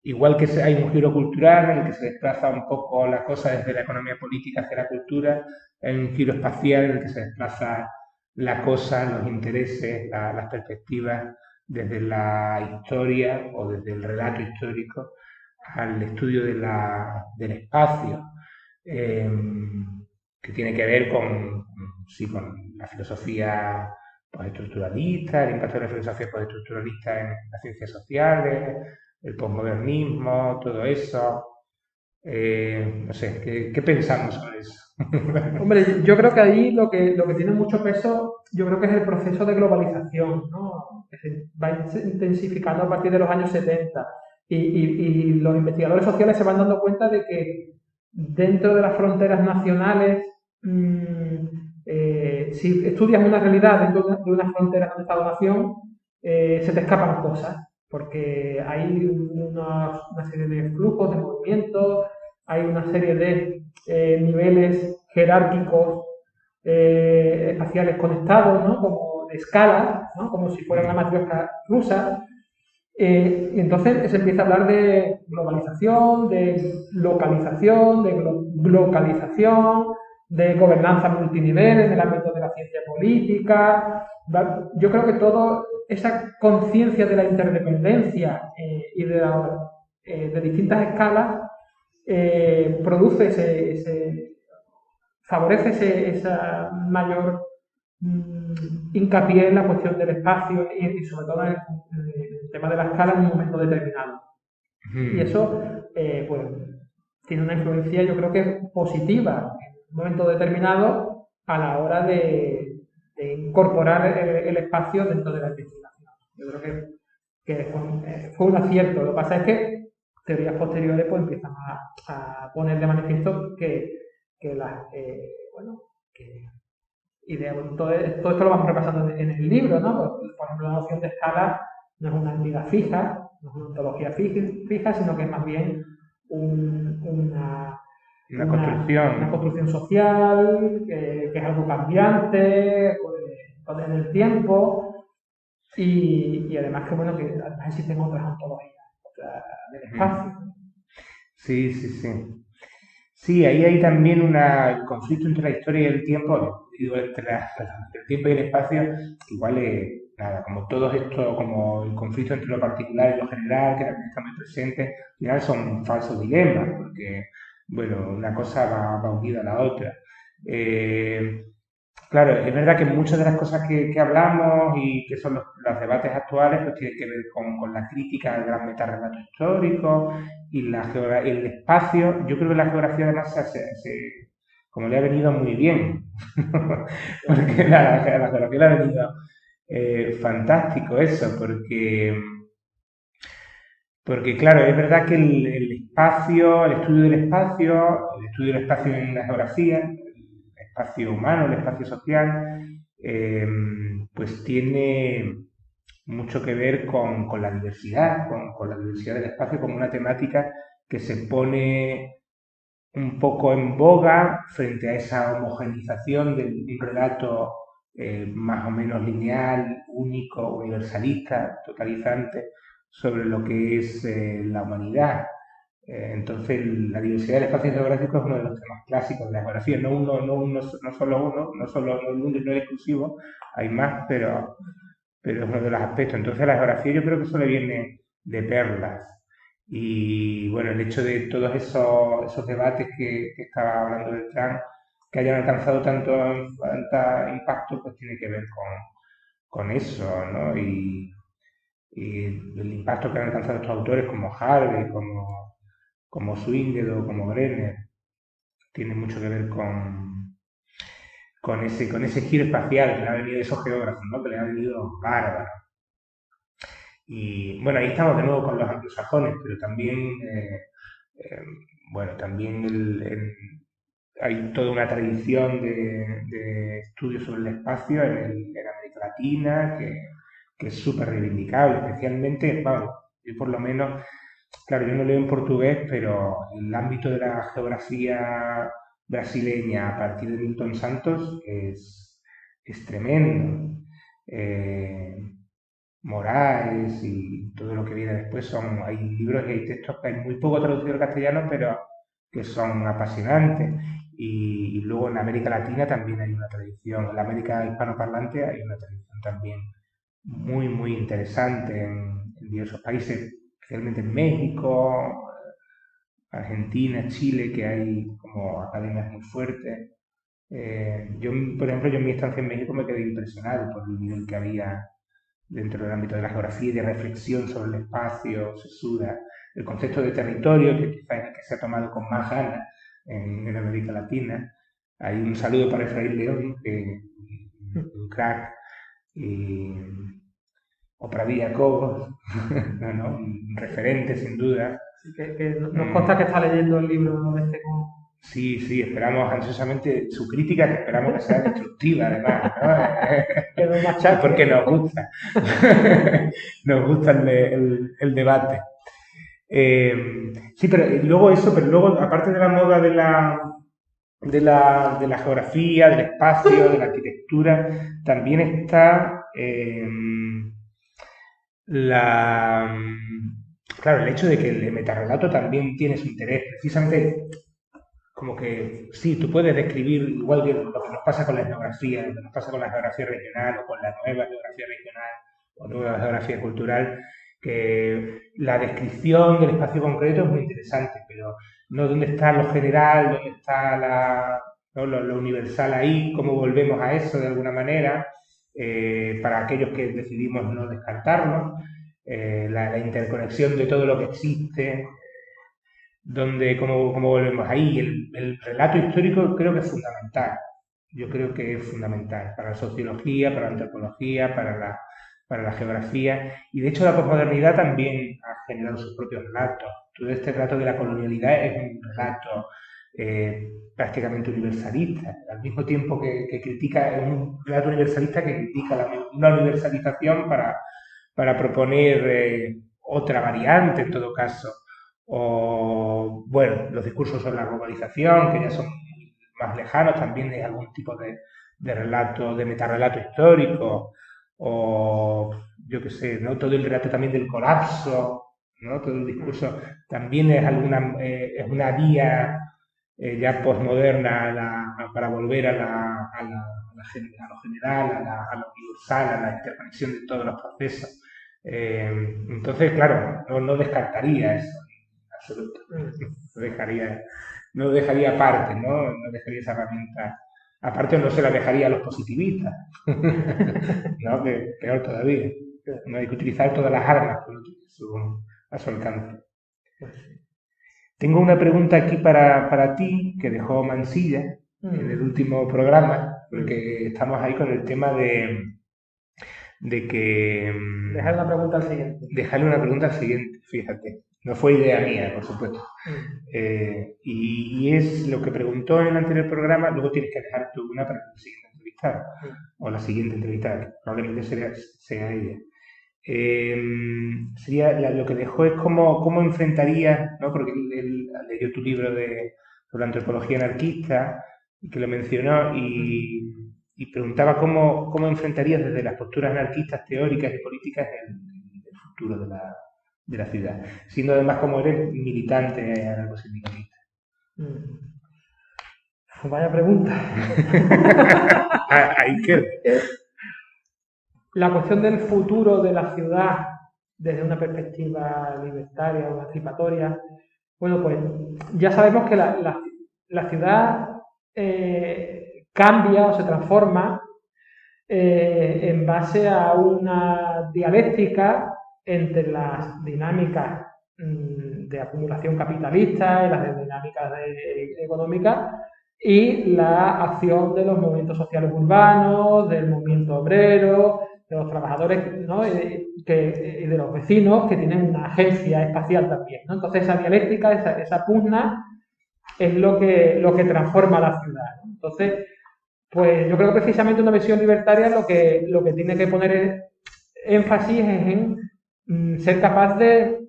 igual que hay un giro cultural en el que se desplaza un poco la cosa desde la economía política hacia la cultura, hay un giro espacial en el que se desplaza la cosa, los intereses, las perspectivas desde la historia o desde el relato histórico al estudio del espacio, que tiene que ver con la filosofía postestructuralista, el impacto de la filosofía postestructuralista en las ciencias sociales, el posmodernismo, todo eso. No sé, ¿qué pensamos sobre eso? Hombre, yo creo que ahí lo que tiene mucho peso, yo creo que es el proceso de globalización, ¿no?, que se va intensificando a partir de los años 70 y los investigadores sociales se van dando cuenta de que dentro de las fronteras nacionales, si estudias una realidad dentro de unas fronteras de Estado-nación, se te escapan cosas, porque hay una serie de flujos, de movimientos, hay una serie de niveles jerárquicos espaciales conectados, ¿no?, como de escala, ¿no?, como si fuera una matriosca rusa. Entonces se empieza a hablar de globalización, de localización, de globalización, de gobernanza multinivel en el ámbito de la ciencia política. Yo creo que toda esa conciencia de la interdependencia y de distintas escalas produce favorece esa mayor hincapié en la cuestión del espacio y sobre todo en el tema de la escala en un momento determinado. Y eso, pues, tiene una influencia, yo creo que positiva en un momento determinado a la hora de incorporar el espacio dentro de la investigación. Yo creo que fue un acierto. Lo que pasa es que teorías posteriores pues empiezan a poner de manifiesto que las ideas, todo esto lo vamos repasando en el libro, ¿no? Por ejemplo, la noción de escala no es una entidad fija, no es una ontología fija, sino que es más bien una construcción social, que es algo cambiante en el tiempo, y además que bueno, que además existen otras ontologías del espacio. Sí, sí, sí. Sí, ahí hay también un conflicto entre la historia y el tiempo, digo, entre el tiempo y el espacio, igual es, nada, como todo esto, como el conflicto entre lo particular y lo general, que también está muy presente, al final son falsos dilemas, porque, bueno, una cosa va unida a la otra. Claro, es verdad que muchas de las cosas que hablamos y que son los debates actuales, pues tienen que ver con la crítica al gran metarrelato histórico y el espacio. Yo creo que la geografía además como le ha venido muy bien, porque la geografía le ha venido fantástico eso, porque claro, es verdad que el espacio, el estudio del espacio en la geografía, espacio humano, el espacio social, pues tiene mucho que ver con la diversidad, con la diversidad del espacio como una temática que se pone un poco en boga frente a esa homogenización de un relato más o menos lineal, único, universalista, totalizante, sobre lo que es la humanidad. Entonces, la diversidad del espacio geográfico es uno de los temas clásicos de la geografía, no solo uno, no es exclusivo, hay más, pero es uno de los aspectos. Entonces, la geografía yo creo que eso le viene de perlas. Y bueno, el hecho de todos esos debates que estaba hablando Beltrán, que hayan alcanzado tanto impacto, pues tiene que ver con eso, ¿no? Y el impacto que han alcanzado estos autores como Harvey, como Swingle o como Brenner, tiene mucho que ver con ese giro espacial que le ha venido de esos geógrafos, ¿no? Que le ha venido bárbaro. Y bueno, ahí estamos de nuevo con los anglosajones, pero también, bueno, también hay toda una tradición de estudios sobre el espacio en América Latina que es súper reivindicable, especialmente, vamos, yo por lo menos. Claro, yo no leo en portugués, pero el ámbito de la geografía brasileña a partir de Milton Santos es tremendo. Eh, Moraes y todo lo que viene después hay libros y hay textos que hay muy poco traducidos al castellano, pero que son apasionantes. Y luego en América Latina también hay una tradición, en la América hispanoparlante hay una tradición también muy, muy interesante en diversos países, especialmente en México, Argentina, Chile, que hay como academias muy fuertes. Por ejemplo, yo en mi estancia en México me quedé impresionado por el nivel que había dentro del ámbito de la geografía y de reflexión sobre el espacio, sesuda, el concepto de territorio, que quizás es el que se ha tomado con más ganas en América Latina. Hay un saludo para Efraín León, un crack, o para Cobos, un referente sin duda. Sí, que nos consta que está leyendo el libro este con... Sí, esperamos ansiosamente su crítica, que esperamos que sea destructiva además, ¿no? Porque nos gusta. Nos gusta el debate. Sí, pero luego, aparte de la moda de la geografía, del espacio, de la arquitectura, también está claro, el hecho de que el metarrelato también tiene su interés, precisamente como que sí, tú puedes describir igual que lo que nos pasa con la etnografía, lo que nos pasa con la geografía regional o con la nueva geografía regional o nueva geografía cultural, que la descripción del espacio concreto es muy interesante, pero no dónde está lo general, dónde está ¿no? Lo universal ahí, cómo volvemos a eso de alguna manera, para aquellos que decidimos no descartarlo, la interconexión de todo lo que existe, cómo volvemos ahí. El relato histórico creo que es fundamental. Yo creo que es fundamental para la sociología, para la antropología, para la geografía. Y de hecho la posmodernidad también ha generado sus propios relatos. Todo este relato de la colonialidad es un relato prácticamente universalista. Al mismo tiempo que critica, es un relato universalista que critica una universalización para proponer otra variante en todo caso. O, bueno, los discursos sobre la globalización, que ya son más lejanos, también hay algún tipo de relato, de metarrelato histórico, o yo qué sé, ¿no? Todo el relato también del colapso, ¿no? Todo el discurso también es es una vía ya posmoderna para volver a lo general, a lo universal, a la interconexión de todos los procesos. Entonces, claro, no descartaría eso, en absoluto. No lo dejaría aparte, ¿no? No dejaría esa herramienta. Aparte no se la dejaría a los positivistas, ¿no? Que peor todavía. No hay que utilizar todas las armas a su alcance. Tengo una pregunta aquí para ti que dejó Mansilla en el último programa, porque estamos ahí con el tema de que... Dejarle una pregunta al siguiente. Dejarle una pregunta al siguiente, fíjate. No fue idea mía, por supuesto. Y es lo que preguntó en el anterior programa, luego tienes que dejar tú una para el siguiente entrevistado, o la siguiente entrevistada, que probablemente sea ella. Lo que dejó es cómo enfrentaría, ¿no? Porque él leyó tu libro sobre la antropología anarquista, que lo mencionó, y preguntaba cómo enfrentarías desde las posturas anarquistas teóricas y políticas el futuro de la ciudad, siendo además como eres militante anarcosindicalista. Vaya pregunta. Ahí queda. La cuestión del futuro de la ciudad desde una perspectiva libertaria o emancipatoria, bueno, pues ya sabemos que la ciudad cambia o se transforma en base a una dialéctica entre las dinámicas de acumulación capitalista y las dinámicas económicas y la acción de los movimientos sociales urbanos, del movimiento obrero, de los trabajadores, ¿no? y de los vecinos que tienen una agencia espacial también, ¿no? Entonces esa dialéctica, esa pugna es lo que transforma la ciudad, ¿no? Entonces, pues yo creo que precisamente una visión libertaria lo que tiene que poner énfasis es en ser capaz de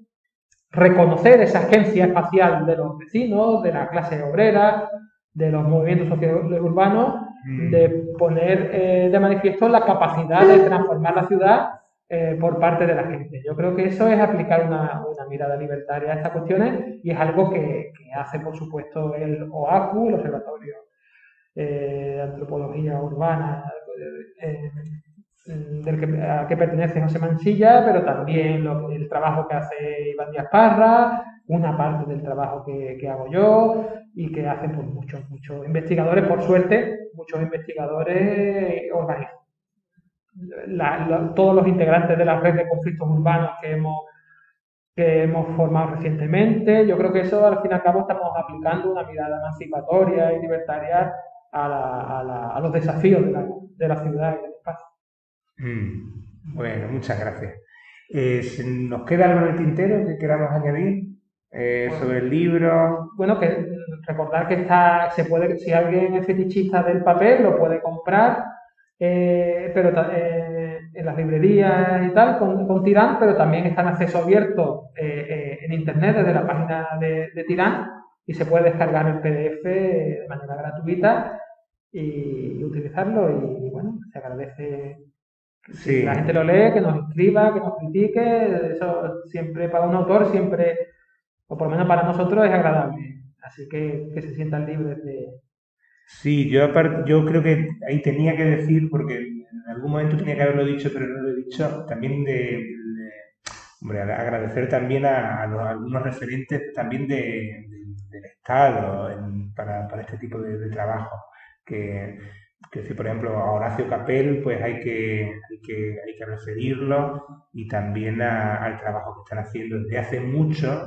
reconocer esa agencia espacial de los vecinos, de la clase obrera, de los movimientos sociales urbanos, de poner de manifiesto la capacidad de transformar la ciudad por parte de la gente. Yo creo que eso es aplicar una mirada libertaria a estas cuestiones y es algo que hace, por supuesto, el OACU, el Observatorio de Antropología Urbana, a que pertenece José Mansilla, pero también el trabajo que hace Iván Díaz Parra, una parte del trabajo que hago yo y que hacen pues, muchos investigadores, por suerte, muchos investigadores organizados. Todos los integrantes de la red de conflictos urbanos que hemos formado recientemente, yo creo que eso al fin y al cabo estamos aplicando una mirada emancipatoria y libertaria a los desafíos de la ciudad y del espacio. Bueno, muchas gracias. ¿Nos queda algo en el tintero que queramos añadir sobre el libro? Bueno, que recordar que si alguien es fetichista del papel, lo puede comprar, pero en las librerías y tal, con Tirán, pero también está en acceso abierto en internet desde la página de Tirán y se puede descargar el PDF de manera gratuita y utilizarlo y bueno, se agradece. Si la gente lo lee, que nos escriba, que nos critique, eso siempre para un autor, siempre, o por lo menos para nosotros, es agradable. Así que se sientan libres de... Sí, yo creo que ahí tenía que decir, porque en algún momento tenía que haberlo dicho, pero no lo he dicho, también hombre, agradecer también a algunos referentes también del Estado para este tipo de trabajo. que si por ejemplo a Horacio Capel pues hay que referirlo, y también al trabajo que están haciendo desde hace mucho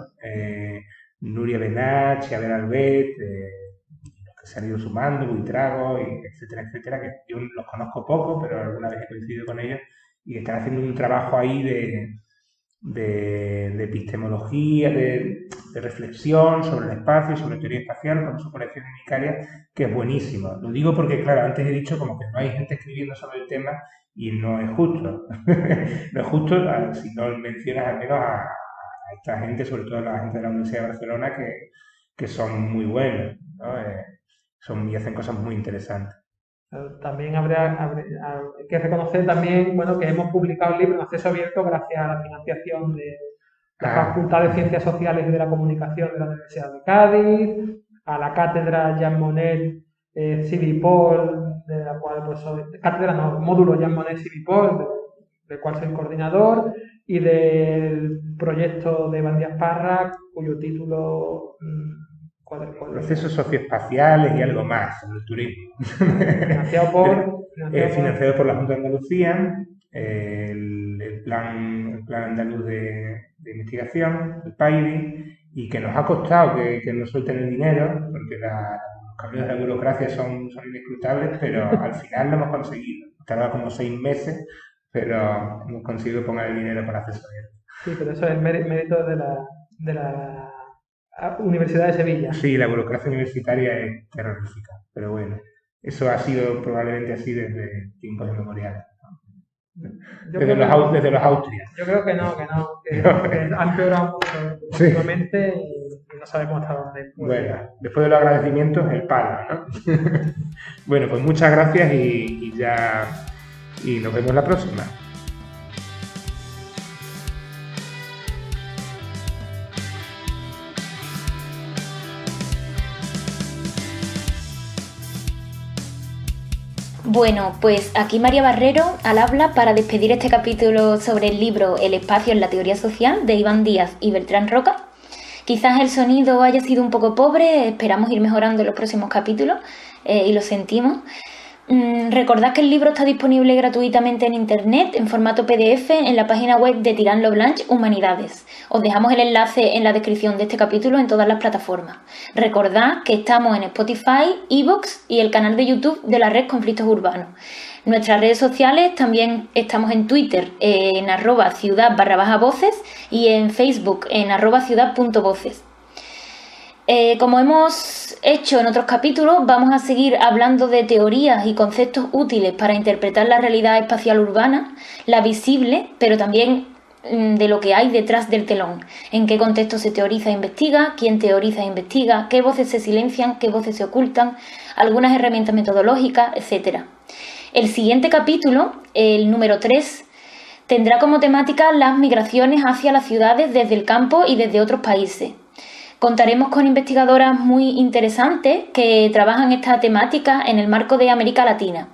Nuria Benach, Abel Albet, los que se han ido sumando, Buitrago, etcétera, etcétera, que yo los conozco poco, pero alguna vez he coincidido con ellos, y están haciendo un trabajo ahí de epistemología, de reflexión sobre el espacio, sobre teoría espacial, con su colección en Icaria, que es buenísimo. Lo digo porque, claro, antes he dicho como que no hay gente escribiendo sobre el tema, y no es justo. No es justo si no mencionas al menos a esta gente, sobre todo a la gente de la Universidad de Barcelona, que son muy buenos, ¿no? Y hacen cosas muy interesantes. También habría que reconocer también, bueno, que hemos publicado el libro en acceso abierto gracias a la financiación de la Facultad de Ciencias Sociales y de la Comunicación de la Universidad de Cádiz, a la cátedra Jean Monnet Civipol, de la cual pues soy, cátedra no, módulo Jean Monnet Civipol, del cual soy coordinador, y del proyecto de Iván Díaz Parra, cuyo título Procesos socioespaciales y algo más sobre el turismo. Financiado por la Junta de Andalucía, el plan andaluz de investigación, el PAIDI, y que nos ha costado que nos suelten el dinero, porque los caminos de la burocracia son inescrutables, pero al final lo hemos conseguido. Tardó como 6 meses, pero hemos conseguido poner el dinero para acceso abierto. Sí, pero eso es mérito de la Universidad de Sevilla. Sí, la burocracia universitaria es terrorífica, pero bueno, eso ha sido probablemente así desde tiempos inmemoriales. Desde los Austrias. Yo creo que no, que han empeorado mucho últimamente, y no sabemos hasta dónde. Bueno, después de los agradecimientos, el palo, ¿no? Bueno, pues muchas gracias y nos vemos la próxima. Bueno, pues aquí María Barrero al habla para despedir este capítulo sobre el libro El espacio en la teoría social de Iván Díaz y Beltrán Roca. Quizás el sonido haya sido un poco pobre, esperamos ir mejorando en los próximos capítulos y lo sentimos. Recordad que el libro está disponible gratuitamente en internet en formato PDF en la página web de Tirant lo Blanc Humanidades. Os dejamos el enlace en la descripción de este capítulo en todas las plataformas. Recordad que estamos en Spotify, iVoox y el canal de YouTube de la red Conflictos Urbanos. Nuestras redes sociales también estamos en Twitter en @ciudad_voces y en Facebook en @ciudad.voces. Como hemos hecho en otros capítulos, vamos a seguir hablando de teorías y conceptos útiles para interpretar la realidad espacial urbana, la visible, pero también de lo que hay detrás del telón, en qué contexto se teoriza e investiga, quién teoriza e investiga, qué voces se silencian, qué voces se ocultan, algunas herramientas metodológicas, etc. El siguiente capítulo, el número 3, tendrá como temática las migraciones hacia las ciudades desde el campo y desde otros países. Contaremos con investigadoras muy interesantes que trabajan esta temática en el marco de América Latina.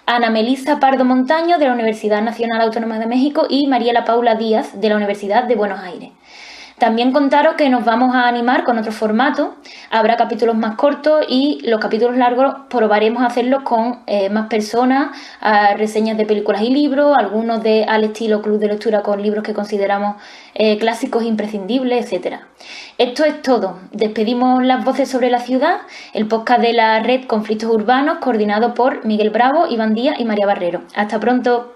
Ana Melisa Pardo Montaño, de la Universidad Nacional Autónoma de México, y Mariela Paula Díaz, de la Universidad de Buenos Aires. También contaros que nos vamos a animar con otro formato. Habrá capítulos más cortos y los capítulos largos probaremos hacerlos con más personas, reseñas de películas y libros, algunos al estilo club de lectura con libros que consideramos clásicos imprescindibles, etc. Esto es todo. Despedimos Las Voces sobre la Ciudad, el podcast de la red Conflictos Urbanos, coordinado por Miguel Bravo, Iván Díaz y María Barrero. Hasta pronto.